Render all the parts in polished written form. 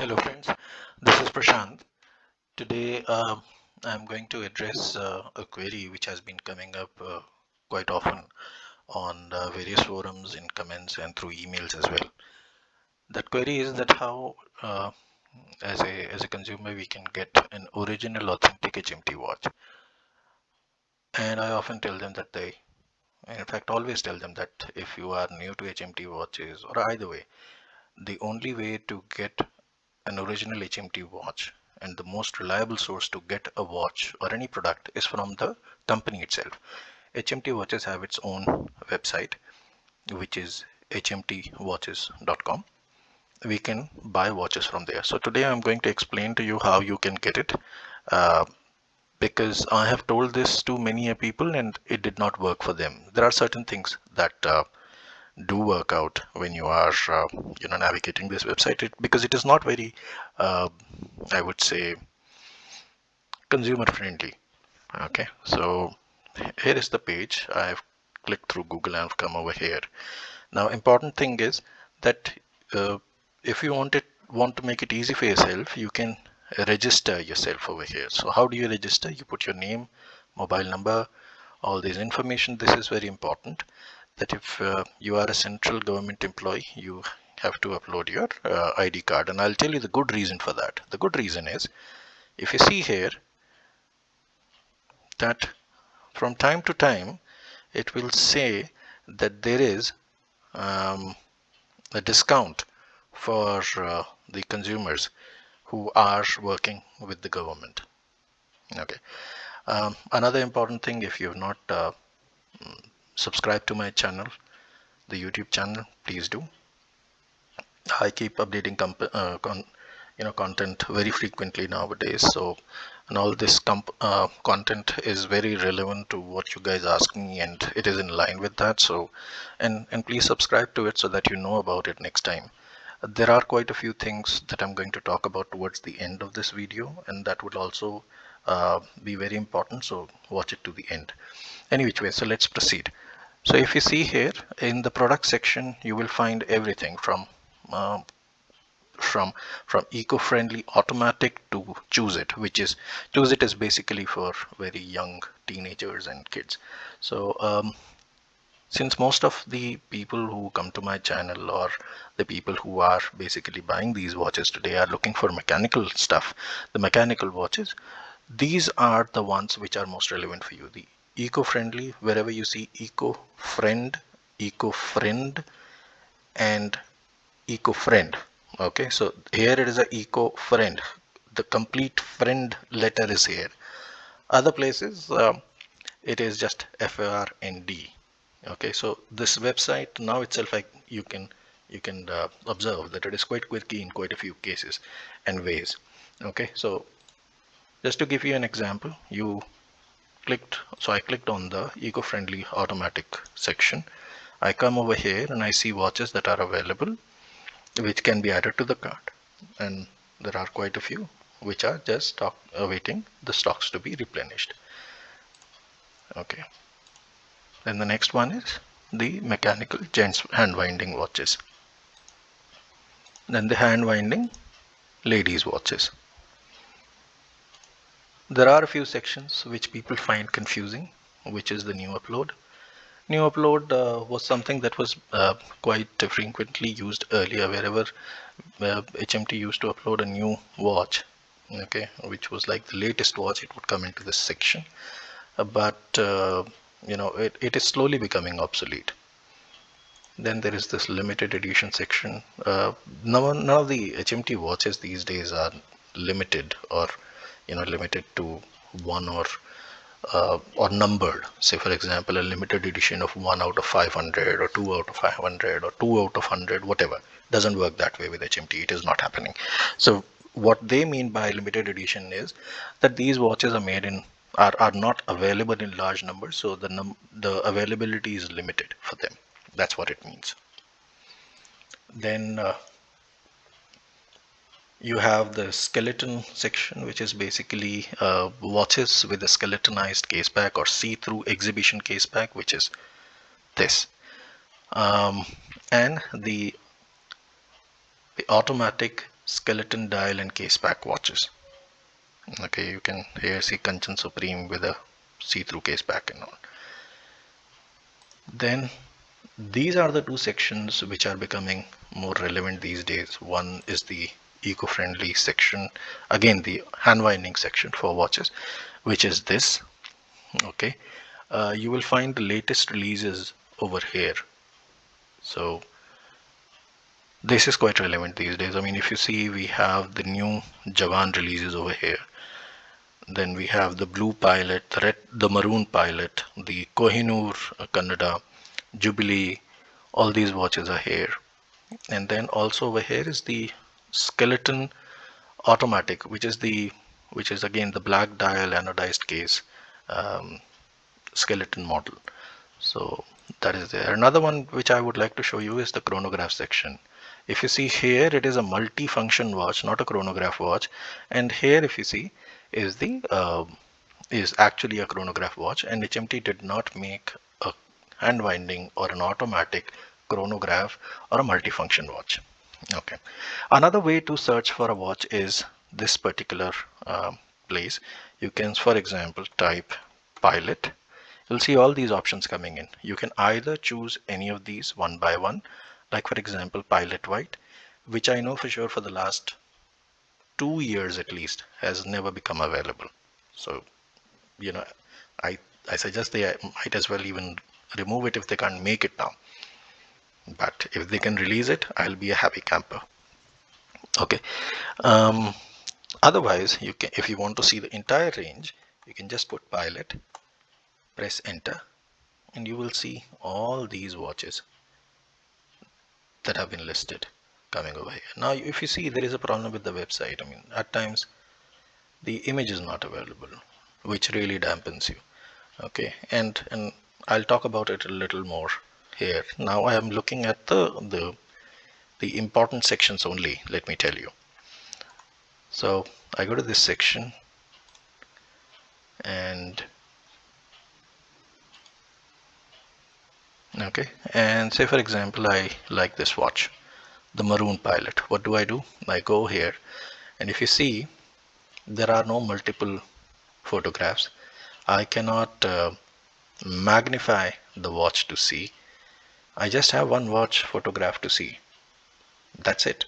Hello friends, this is Prashant. Today I'm going to address a query which has been coming up quite often on various forums, in comments and through emails as well. That query is that how as a consumer we can get an original authentic HMT watch. And I often tell them that in fact always tell them that if you are new to HMT watches or either way, the only way to get an original HMT watch and the most reliable source to get a watch or any product is from the company itself. HMT watches have its own website, which is hmtwatches.com. We can buy watches from there. So today I'm going to explain to you how you can get it, uh, because I have told this to many people and it did not work for them. There are certain things that do work out when you are navigating this website, because it is not very I would say consumer friendly. Okay, so here is the page. I've clicked through Google and I've come over here. Now important thing is that uh, if you want to make it easy for yourself, you can register yourself over here. So how do you register? You put your name, mobile number, all this information. This is very important, that if you are a central government employee, you have to upload your ID card. And I'll tell you the good reason for that. The good reason is, if you see here, that from time to time it will say that there is um, a discount for the consumers who are working with the government. Okay. Another important thing, if you have not subscribed to my channel, the YouTube channel, please do. I keep updating content very frequently nowadays. So, and all this content is very relevant to what you guys ask me, and it is in line with that. So, and please subscribe to it so that you know about it next time. There are quite a few things that I'm going to talk about towards the end of this video, and that would also be very important. So watch it to the end. Any which way, so let's proceed. So if you see here in the product section, you will find everything uh, from from eco-friendly automatic to choose it, which is choose it is basically for very young teenagers and kids. So since most of the people who come to my channel, or the people who are basically buying these watches today, are looking for mechanical stuff, the mechanical watches, these are the ones which are most relevant for you. The eco-friendly, wherever you see eco-friend and eco-friend. Okay, so here it is a eco-friend. The complete friend letter is here. Other places it is just FRND. Okay, so this website now itself, you can observe that it is quite quirky in quite a few cases and ways. Okay, so just to give you an example, I clicked on the eco-friendly automatic section. I come over here and I see watches that are available which can be added to the cart, and there are quite a few which are just awaiting the stocks to be replenished. Okay, then the next one is the mechanical gents hand winding watches, then the hand winding ladies watches. There are a few sections which people find confusing, which is the new upload. New upload was something that was quite frequently used earlier, wherever HMT used to upload a new watch, okay, which was like the latest watch, it would come into this section. But it is slowly becoming obsolete. Then there is this limited edition section. None of the HMT watches these days are limited, or limited to one, or numbered. Say for example, a limited edition of 1 out of 500 or 2 out of 500 or 2 out of 100, whatever. Doesn't work that way with HMT. It is not happening. So what they mean by limited edition is that these watches are not available in large numbers, so the availability is limited for them. That's what it means. Then you have the skeleton section, which is basically watches with a skeletonized case back or see-through exhibition case back, which is this. And the automatic skeleton dial and case pack watches. Okay, you can here see Kanchan Supreme with a see-through case pack and all. Then these are the two sections which are becoming more relevant these days. One is the eco-friendly section, again the hand winding section for watches, which is this. Okay, you will find the latest releases over here. So this is quite relevant these days. I mean, if you see, we have the new Jawan releases over here. Then we have the Blue Pilot, the Maroon Pilot, the Kohinoor Kannada, Jubilee. All these watches are here. And then also over here is the Skeleton Automatic, which is again the black dial anodized case skeleton model. So that is there. Another one which I would like to show you is the chronograph section. If you see here, it is a multi-function watch, not a chronograph watch. And here, if you see, is the is actually a chronograph watch. And HMT did not make a hand winding or an automatic chronograph or a multi-function watch. Okay. Another way to search for a watch is this particular place. You can, for example, type pilot. You'll see all these options coming in. You can either choose any of these one by one, like for example, Pilot White, which I know for sure for the last 2 years at least has never become available. So, you know, I, I suggest they might as well even remove it if they can't make it now. But if they can release it, I'll be a happy camper. Okay. Um, Otherwise, you can, if you want to see the entire range, you can just put Pilot, press enter, and you will see all these watches that have been listed coming over here. Now, if you see, there is a problem with the website. I mean, at times the image is not available, which really dampens you. Okay, and I'll talk about it a little more here. Now I am looking at the important sections only, let me tell you. So I go to this section and okay, and say for example I like this watch, the Maroon Pilot. What do? I go here, and if you see, there are no multiple photographs. I cannot magnify the watch to see. I just have one watch photograph to see. That's it,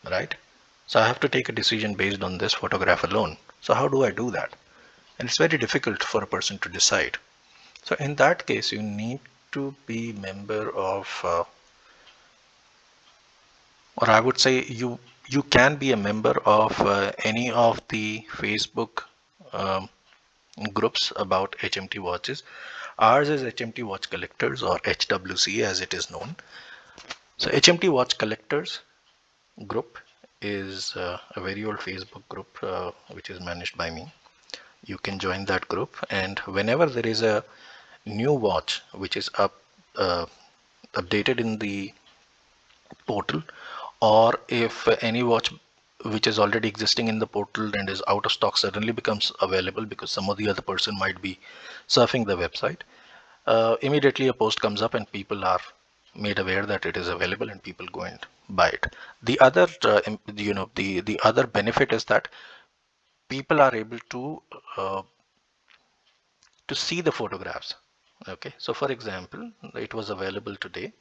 right? So I have to take a decision based on this photograph alone. So how do I do that? And it's very difficult for a person to decide. So in that case, you need to be member of, or I would say you can be a member of any of the Facebook um, groups about HMT watches. Ours is HMT Watch Collectors, or HWC as it is known. So HMT Watch Collectors group is a very old Facebook group which is managed by me. You can join that group, and whenever there is a new watch which is updated in the portal, or if any watch which is already existing in the portal and is out of stock suddenly becomes available because some of the other person might be surfing the website, immediately a post comes up and people are made aware that it is available and people go and buy it. The other the other benefit is that people are able uh, to see the photographs. Okay, so for example, it was available today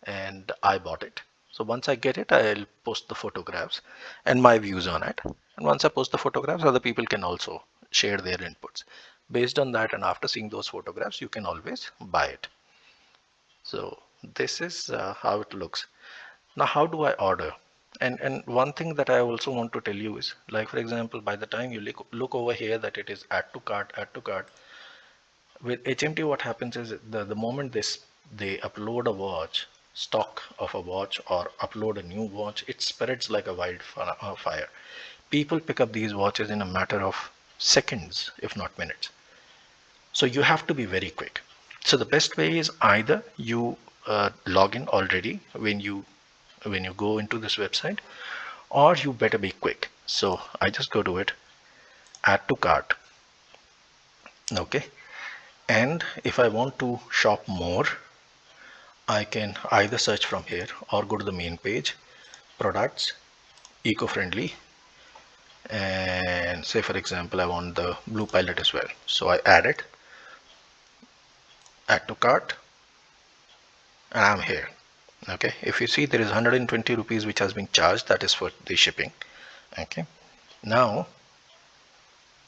and I bought it. So once I get it, I'll post the photographs and my views on it. And once I post the photographs, other people can also share their inputs. Based on that, and after seeing those photographs, you can always buy it. So this is how it looks. Now, how do I order? And one thing that I also want to tell you is, like for example, by the time you look over here that it is add to cart, with HMT, what happens is the moment they upload a watch, stock of a watch, or upload a new watch, it spreads like a wildfire. People pick up these watches in a matter of seconds, if not minutes. So you have to be very quick. So the best way is either you log in already when you go into this website, or you better be quick. So I just go to it, add to cart. Okay, and if I want to shop more, I can either search from here or go to the main page, products, eco-friendly, and say for example I want the Blue Pilot as well, so I add it, add to cart, and I'm here. Okay, if you see, there is 120 rupees which has been charged, that is for the shipping. Okay, now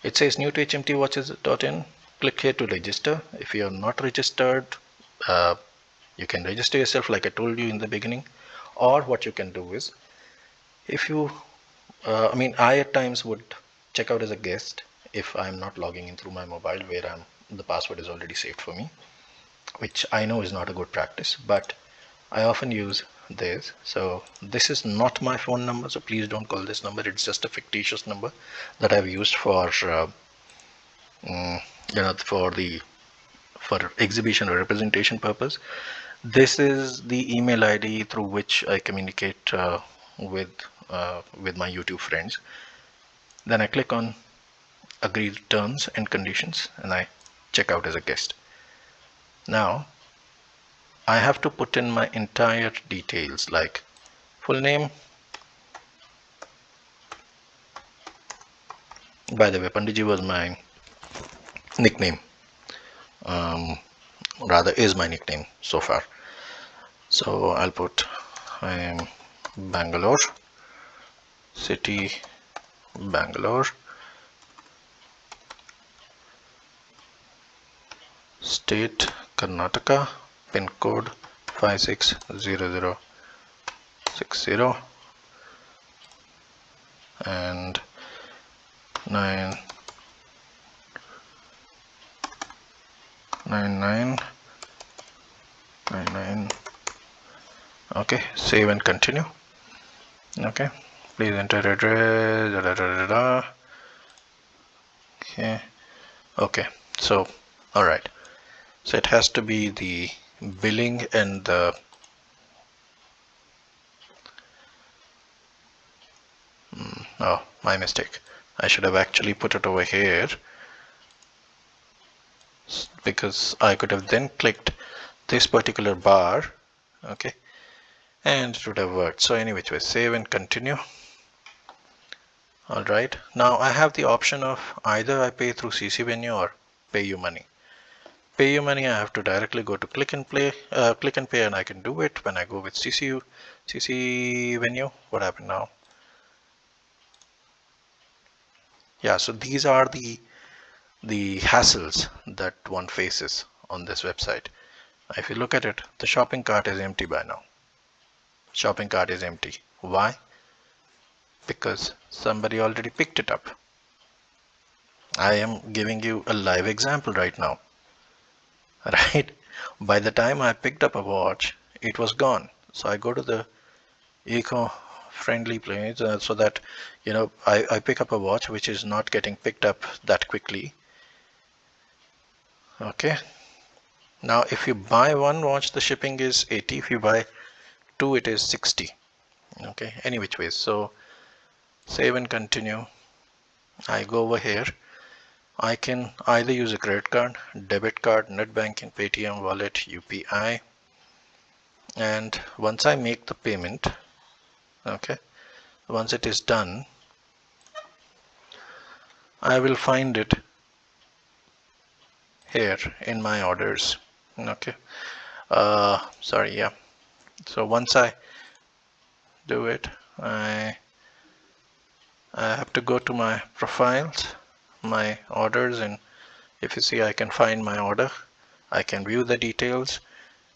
it says new to hmtwatches.in. Click here to register. If you are not registered, uh, you can register yourself like I told you in the beginning. Or what you can do is, if you I at times would check out as a guest if I'm not logging in through my mobile, where the password is already saved for me, which I know is not a good practice, but I often use this. So this is not my phone number, so please don't call this number. It's just a fictitious number that I've used for for exhibition or representation purpose. This is the email ID through which I communicate with my YouTube friends. Then I click on agree terms and conditions and I check out as a guest. Now I have to put in my entire details, like full name. By the way, Panditji was my nickname, rather is my nickname so far. So I'll put I am Bangalore, city Bangalore, state Karnataka, pin code 560060 and 99999. Okay, save and continue. Okay, please enter address. Okay, so all right, so it has to be the billing and the oh, my mistake. I should have actually put it over here, because I could have then clicked this particular bar, okay, and it would have worked. So any which way, save and continue. All right, now I have the option of either I pay through CC Venue or PayUmoney. PayUmoney, I have to directly go to click and pay, and I can do it. When I go with CC Venue, what happened now? Yeah, so these are the hassles that one faces on this website. If you look at it, the shopping cart is empty by now. Shopping cart is empty. Why? Because somebody already picked it up. I am giving you a live example right now. Right? By the time I picked up a watch, it was gone. So I go to the eco-friendly place so that I pick up a watch which is not getting picked up that quickly. Okay. Now if you buy one watch, the shipping is 80. If you buy two, it is 60. Okay, any which way. So save and continue. I go over here. I can either use a credit card, debit card, net banking, Paytm, wallet, UPI. And once I make the payment, okay, once it is done, I will find it here in my orders. Okay, sorry, yeah. So once I do it, I have to go to my profiles, my orders, and if you see, I can find my order, I can view the details.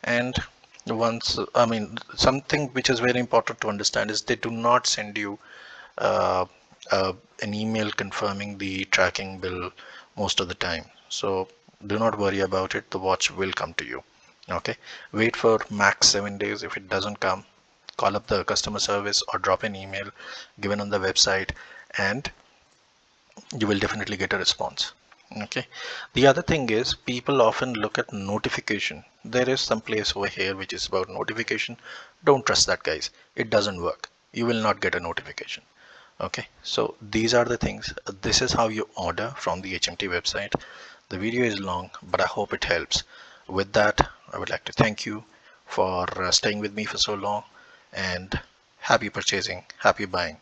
And once, something which is very important to understand is they do not send you an email confirming the tracking bill most of the time. So do not worry about it, the watch will come to you. Okay, wait for max 7 days. If it doesn't come, call up the customer service or drop an email given on the website, and you will definitely get a response. Okay, the other thing is, people often look at notification. There is some place over here which is about notification. Don't trust that, guys. It doesn't work. You will not get a notification. Okay, so these are the things. This is how you order from the HMT website. The video is long, but I hope it helps. With that, I would like to thank you for staying with me for so long, and Happy purchasing, happy buying.